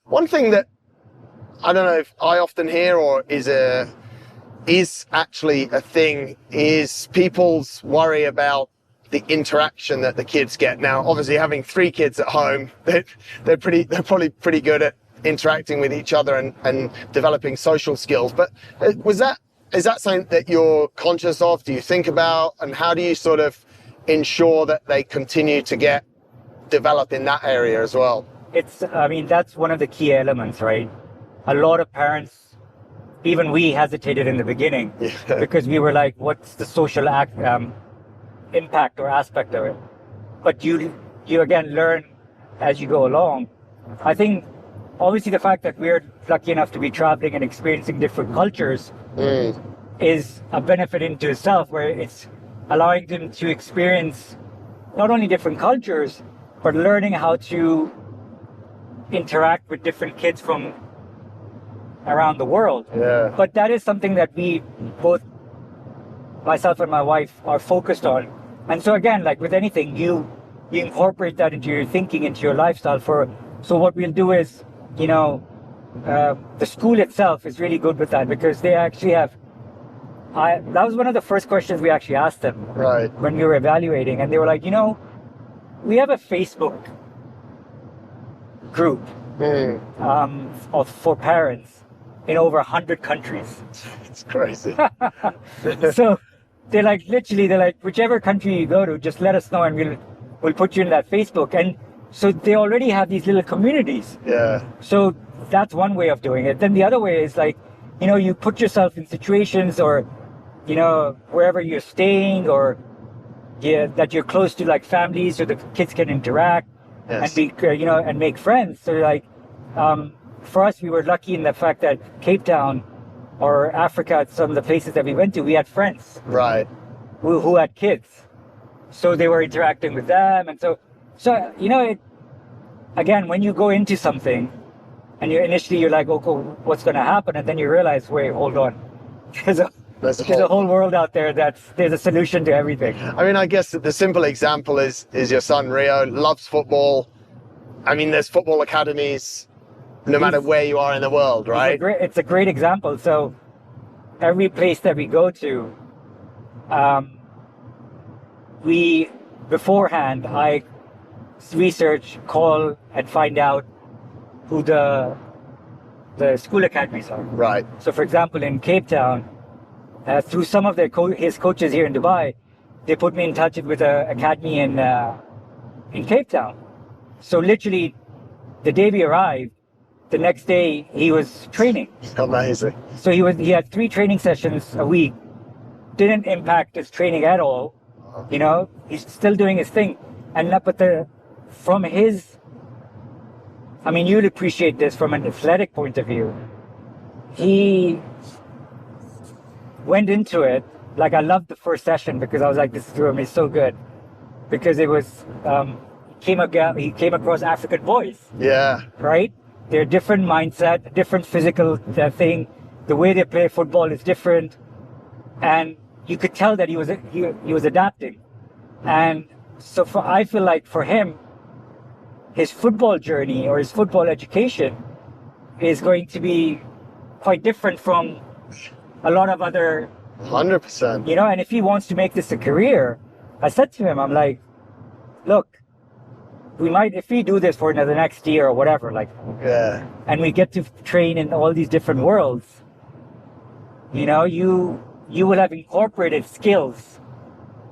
One thing that I don't know if I often hear or is actually a thing is people's worry about the interaction that the kids get. Now, obviously, having 3 kids at home, they're probably pretty good at interacting with each other and developing social skills. But is that something that you're conscious of? Do you think about, and how do you sort of ensure that they continue to develop in that area as well? I mean, that's one of the key elements, right? A lot of parents, even we hesitated in the beginning because we were like, what's the social impact or aspect of it? But you again learn as you go along. I think obviously the fact that we're lucky enough to be traveling and experiencing different cultures is a benefit into itself, where it's allowing them to experience not only different cultures, but learning how to interact with different kids from around the world. Yeah. But that is something that we both, myself and my wife, are focused on. And so again, like with anything, you incorporate that into your thinking, into your lifestyle. So what we'll do is, the school itself is really good with that, because they actually have, that was one of the first questions we actually asked them when we were evaluating. And they were like, we have a Facebook group for parents in over 100 countries. It's crazy. So they're like, whichever country you go to, just let us know and we'll put you in that Facebook. And so they already have these little communities. Yeah. So that's one way of doing it. Then the other way is like, you put yourself in situations or, wherever you're staying, or that you're close to like families so the kids can interact and be, and make friends. So like, for us, we were lucky in the fact that Cape Town or Africa, some of the places that we went to, we had friends who had kids. So they were interacting with them. And so again, when you go into something and you're like, okay, what's going to happen? And then you realize, wait, hold on. There's a whole world out there there's a solution to everything. I mean, I guess the simple example is your son, Rio, loves football. I mean, there's football academies no matter where you are in the world, right? It's a great example. So every place that we go to, beforehand, I research, call, and find out who the school academies are. Right. So for example, in Cape Town, through some of his coaches here in Dubai, they put me in touch with an academy in Cape Town. So literally, the day we arrived, the next day he was training. Amazing. So he had 3 training sessions a week. Didn't impact his training at all. He's still doing his thing. I mean, you'll appreciate this from an athletic point of view. He went into it, like I loved the first session because I was like, this is going to be so good. Because it was, he came across African boys. Yeah. Right? They're different mindset, different physical thing. The way they play football is different. And you could tell that he was adapting. And so I feel like for him, his football journey or his football education is going to be quite different from a lot of other 100%. And if he wants to make this a career, I said to him, I'm like, look, we might, if we do this for the next year or whatever, like, and we get to train in all these different worlds, you will have incorporated skills,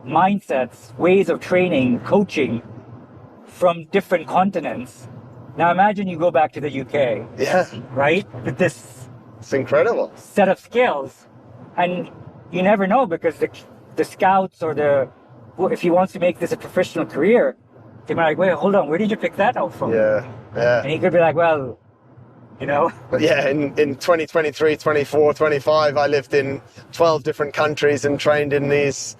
mindsets, ways of training, coaching from different continents. Now imagine you go back to the UK. Yeah. Right? With this, it's incredible set of skills, and you never know, because the scouts or if he wants to make this a professional career, they might be like, wait, hold on, where did you pick that out from? Yeah. And he could be like, well, But yeah, in 2023, 24, 25, I lived in 12 different countries and trained in these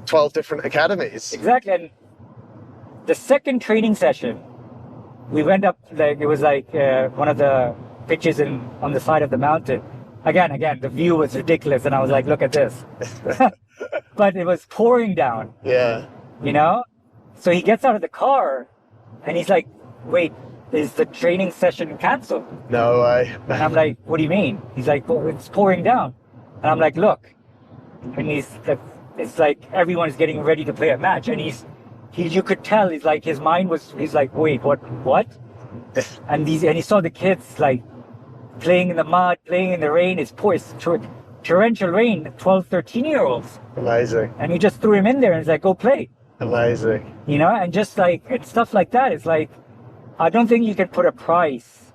12 different academies. Exactly. And the second training session, we went up, it was one of the pitches on the side of the mountain. Again, the view was ridiculous, and I was like, look at this. But it was pouring down. Yeah. So he gets out of the car, and he's like, wait, is the training session canceled? No way. And I'm like, what do you mean? He's like, well, it's pouring down. And I'm like, look. And it's like everyone's getting ready to play a match. And you could tell, he's like, his mind was, he's like, wait, what? And he saw the kids like playing in the mud, playing in the rain. It's torrential rain, 12, 13-year-olds. Amazing. And he just threw him in there and he's like, go play. Amazing. You know, and just like, it's stuff like that. It's like, I don't think you can put a price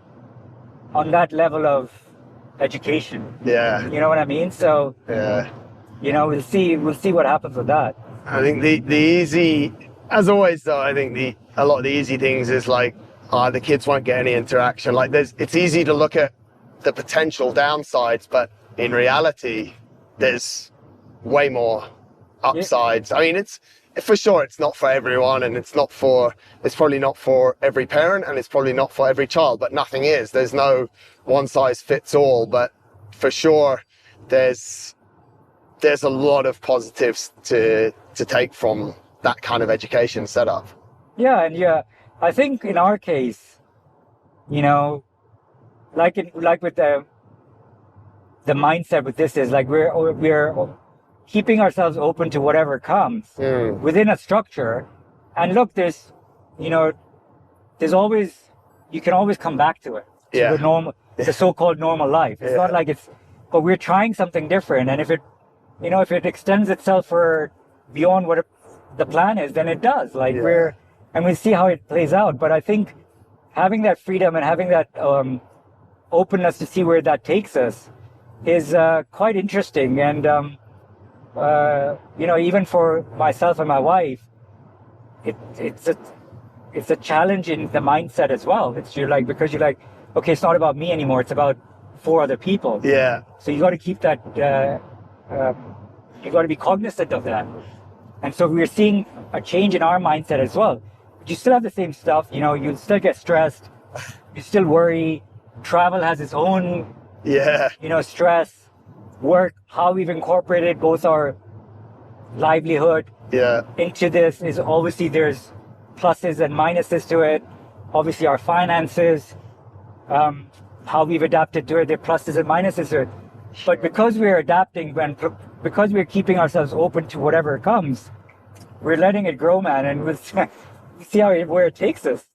on that level of education. Yeah. You know what I mean? So, yeah. You know, we'll see what happens with that. I think the easy, as always though, I think a lot of the easy things is like, the kids won't get any interaction. Like it's easy to look at the potential downsides, but in reality, there's way more upsides. Yeah. I mean, it's for sure it's not for everyone, and it's probably not for every parent, and it's probably not for every child, but nothing is. There's no one size fits all, but for sure there's a lot of positives to take from that kind of education setup. Yeah, and I think in our case, you know, like with the mindset with this is like we're keeping ourselves open to whatever comes within a structure. And look, there's always, you can always come back to it. To the normal, the so-called normal life. It's not like but we're trying something different. And if it extends itself for beyond what the plan is, then it does. Like and we'll see how it plays out. But I think having that freedom and having that openness to see where that takes us is quite interesting. And even for myself and my wife, it's a challenge in the mindset as well. Because you're like, okay, it's not about me anymore. It's about 4 other people. Yeah. So you got to keep that. You got to be cognizant of that. And so we're seeing a change in our mindset as well. You still have the same stuff. You know, you still get stressed. You still worry. Travel has its own. Stress. Work. How we've incorporated both our livelihood into this is obviously there's pluses and minuses to it. Obviously our finances, how we've adapted to it, there are pluses and minuses to it. But because we're adapting, because we're keeping ourselves open to whatever comes, we're letting it grow, man, and we'll see where it takes us.